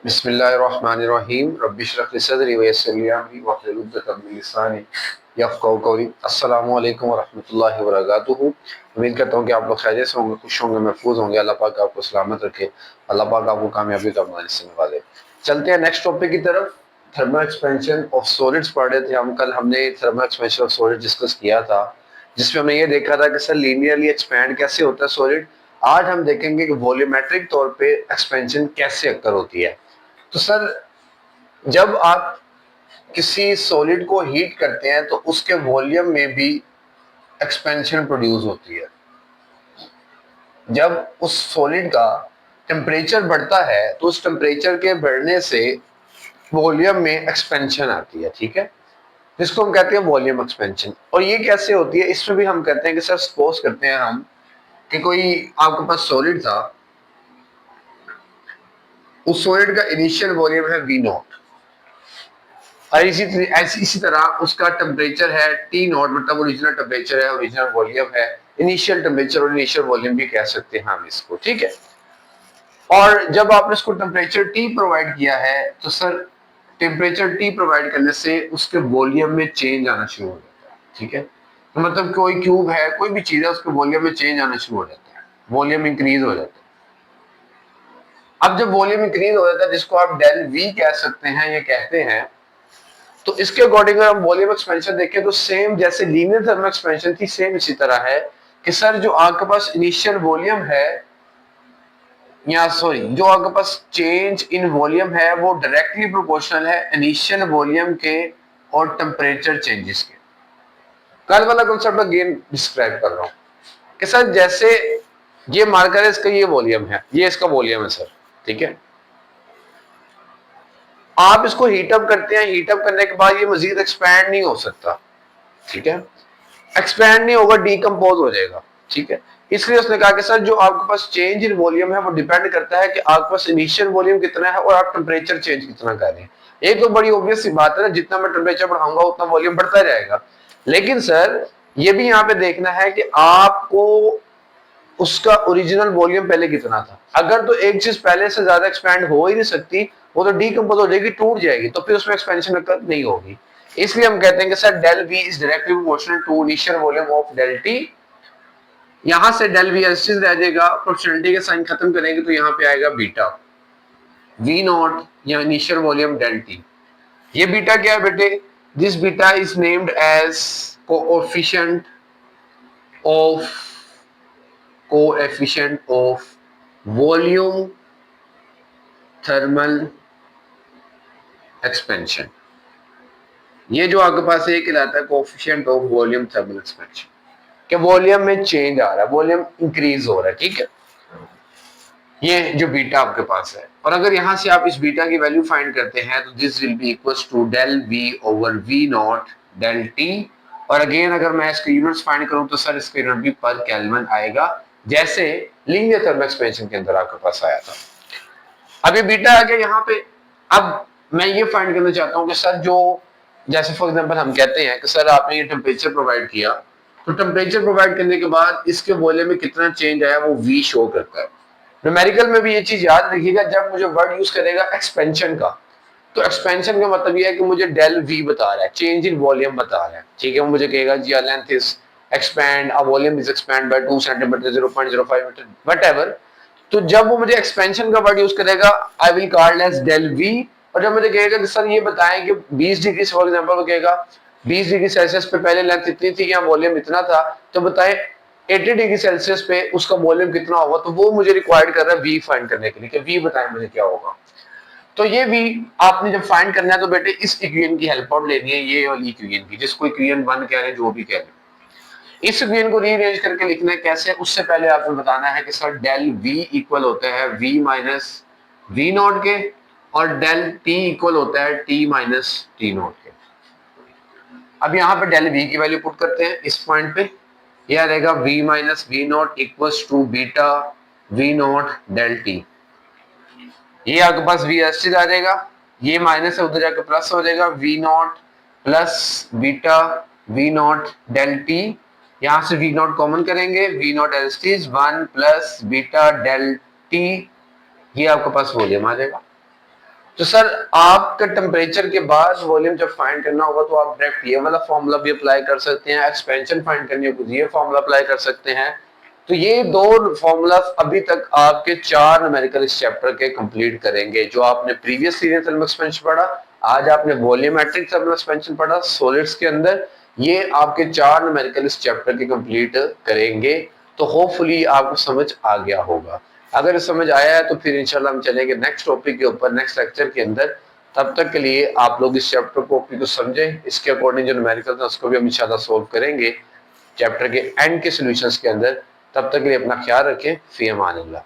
बिस्मिल्लाहिर्रहमानिर्रहीम रब्बिशरह ली सदरी वयस्सिर ली अमरी वहलुल उक़दतम मिन लिसानी यफ़क़हू क़ौली। अस्सलामु अलैकुम वरहमतुल्लाहि वबरकातुहू। उम्मीद करता हूँ कि आप लोग खैरियत से होंगे, खुश होंगे, महफूज होंगे। अल्लाह पाक आपको सलामत रखे, अल्लाह पाक आपको कामयाबी का मालिक नवाज़े। चलते हैं नेक्स्ट टॉपिक की तरफ। थर्मल एक्सपेंशन ऑफ सॉलिड्स पढ़ रहे थे हम। कल हमने thermal expansion of solid discuss किया था, जिसमें हमने ये देखा था कि सर लीनियरली एक्सपैंड कैसे होता है सॉलिड। आज हम देखेंगे कि वॉल्यूमेट्रिक तौर पे एक्सपेंशन कैसे अक्कर होती है। तो सर, जब आप किसी सॉलिड को हीट करते हैं तो उसके वॉल्यूम में भी एक्सपेंशन प्रोड्यूस होती है। जब उस सॉलिड का टेम्परेचर बढ़ता है तो उस टेम्परेचर के बढ़ने से वॉल्यूम में एक्सपेंशन आती है, ठीक है, जिसको हम कहते हैं वॉल्यूम एक्सपेंशन। और ये कैसे होती है, इसमें भी हम कहते हैं कि सर सपोज करते हैं हम कि कोई आपके पास सॉलिड था, उस सॉलिड का इनिशियल वॉल्यूम है वी नॉट, और इसी तरह उसका टेम्परेचर है टी नॉट, मतलब ओरिजिनल टेम्परेचर है, ओरिजिनल वॉल्यूम है, इनिशियल टेम्परेचर और इनिशियल वॉल्यूम भी कह सकते हैं हम इसको, ठीक है। और जब आपने इसको टेम्परेचर टी प्रोवाइड किया है तो सर टेम्परेचर टी प्रोवाइड करने से उसके वॉल्यूम में चेंज आना शुरू हो जाता है, ठीक है। तो मतलब कोई क्यूब है, कोई भी चीज है, उसके वॉल्यूम में चेंज आना शुरू हो जाता है, वॉल्यूम इंक्रीज हो जाता है। अब जब वॉल्यूम इंक्रीज हो जाता है, जिसको आप डेल वी कह सकते हैं, ये कहते हैं, तो इसके अकॉर्डिंग अगर हम वॉल्यूम एक्सपेंशन देखें तो सेम जैसे लीनियर थर्मल एक्सपेंशन थी, सेम इसी तरह है कि सर जो आपके पास इनिशियल वॉल्यूम है, या सॉरी जो आपके पास चेंज इन वॉल्यूम है, वो डायरेक्टली प्रोपोर्शनल है इनिशियल वॉल्यूम के और टेम्परेचर चेंजेस के। कल वाला कॉन्सेप्ट अगेन डिस्क्राइब कर रहा हूं कि सर जैसे ये मार्कर है, इसका ये वॉल्यूम है, ये इसका वॉल्यूम है सर, ठीक है। आप इसको हीटअप करते हैं, हीटअप करने के बाद ये मजीद एक्सपैंड नहीं हो सकता, ठीक है, एक्सपैंड नहीं होगा, डीकंपोज हो जाएगा, ठीक है। इसलिए उसने कहा कि सर जो आपके पास चेंज इन वॉल्यूम है वो डिपेंड करता है कि आपके पास इनिशियल वॉल्यूम कितना है और आप टेम्परेचर चेंज कितना कर रहे हैं। एक तो बड़ी ऑब्वियस सी बात है ना, जितना मैं टेम्परेचर बढ़ाऊंगा उतना वॉल्यूम बढ़ता जाएगा। लेकिन सर ये भी यहाँ पे देखना है कि आपको उसका ओरिजिनल वॉल्यूम पहले कितना था। अगर तो एक चीज पहले से ज्यादा एक्सपैंड हो ही नहीं सकती, वो तो डीकंपोज हो जाएगी, टूट जाएगी, तो फिर उसमें एक्सपेंशन नहीं होगी। इसलिए हम कहते हैं कि sir del V is directly proportional to initial volume of del T. यहां से डेल वी एस रह जाएगा, प्रोपोर्शनलिटी के साइन खत्म करेंगे तो यहां पे आएगा बीटा वी नॉट या इनिशियल वॉल्यूम डेल टी। ये बीटा क्या है बेटे? This beta is named as coefficient of volume thermal expansion. ये जो आपके पास है कहलाता है coefficient of volume thermal expansion, कि वॉल्यूम में चेंज आ रहा है, वॉल्यूम इंक्रीज हो रहा है, ठीक है। ये जो बीटा आपके पास है, और अगर यहां से आप इस बीटा की वैल्यू फाइंड करते हैं तो this will be equals to del V over V not del T. और अगेन अगर मैं इसके यूनिट्स फाइंड करूं तो सर इसका यूनिट भी पर केल्विन आएगा, जैसे लीनियर थर्मल एक्सपेंशन के अंदर आपके पास आया था। अब ये बीटा आ गया यहाँ पे। अब मैं ये फाइंड करना चाहता हूँ कि सर जो, जैसे फॉर एग्जांपल हम कहते हैं कि सर आपने ये टेम्परेचर प्रोवाइड किया, तो टेम्परेचर प्रोवाइड करने के बाद इसके वॉल्यूम में कितना चेंज आया वो वी शो करता है। न्यूमेरिकल में भी ये चीज याद रखिएगा, जब मुझे वर्ड यूज करेगा एक्सपेंशन का, तो एक्सपेंशन का मतलब ये है कि मुझे डेल वी बता रहा है, चेंज इन वॉल्यूम बता रहा है, ठीक है। वो मुझे कहेगा जी length is expand, a volume is expand by 2 centimetre, 0.05 metre, whatever. तो जब वो मुझे एक्सपेंशन का वर्ड यूज करेगा, I will call as del V. और जब मुझे कहेगा कि सर ये बताएं कि 20 डिग्री फॉर एग्जांपल, वो कहेगा 20 डिग्री सेल्सियस पे पहले लेंथ इतनी थी या वॉल्यूम इतना था, तो बताएं 80 डिग्री सेल्सियस पे उसका वॉल्यूम कितना होगा। तो वो मुझे रिक्वायर्ड कर रहा है वी फाइंड करने के लिए कि वी बताएं मुझे क्या होगा। तो ये वी आपने जब फाइंड करना है तो बेटे इस इक्वेशन की हेल्प आउट लेनी है, ये वाली इक्वेशन की, जिसको इक्वेशन 1 कह रहे हैं, जो भी कह रहे हैं। इस इक्वेशन को रीअरेंज करके लिखना है कैसे, उससे पहले आपको बताना है कि सर डेल वी इक्वल होता है वी माइनस वी नॉट के, और डेल टी इक्वल होता है टी माइनस टी नॉट के। अब यहाँ पे डेल वी की वैल्यू पुट करते हैं इस पॉइंट पे, यह रहेगा V minus V not equals to beta V not del T. ये आपके पास वी एस आ जाएगा, ये माइनस है उधर जाकर प्लस हो जाएगा, V not plus beta V not del T. यहां से वी नॉट कॉमन करेंगे, V not del T is 1 plus beta del T. ये आपके पास वॉल्यूम आ जाएगा। तो सर आपका टेम्परेचर के बाद वॉल्यूम जब फाइंड करना होगा तो आप डायरेक्ट ये वाला फॉर्मूला भी अप्लाई कर सकते हैं, एक्सपेंशन फाइंड करनी हो तो ये फॉर्मूला अप्लाई कर सकते हैं। तो ये दो फॉर्मूला अभी तक आपके 4 न्यूमेरिकल इस चैप्टर के कंप्लीट करेंगे। जो आपने प्रीवियस सीरीज थर्मल एक्सपेंशन पढ़ा, आज आपने वॉल्यूमेट्रिक थर्मल एक्सपेंशन पढ़ा सॉलिड्स के अंदर, ये आपके 4 न्यूमेरिकल इस चैप्टर के कंप्लीट करेंगे। तो होपफुली आपको समझ आ गया होगा। अगर समझ आया है तो फिर इंशाल्लाह हम चलेंगे नेक्स्ट टॉपिक के ऊपर, नेक्स्ट लेक्चर के अंदर। तब तक के लिए आप लोग इस चैप्टर को समझें, इसके अकॉर्डिंग जो न्यूमेरिकल था उसको भी हम इंशाल्लाह सोल्व करेंगे चैप्टर के एंड के सॉल्यूशंस के अंदर। तब तक के लिए अपना ख्याल रखें। फी अमान अल्लाह।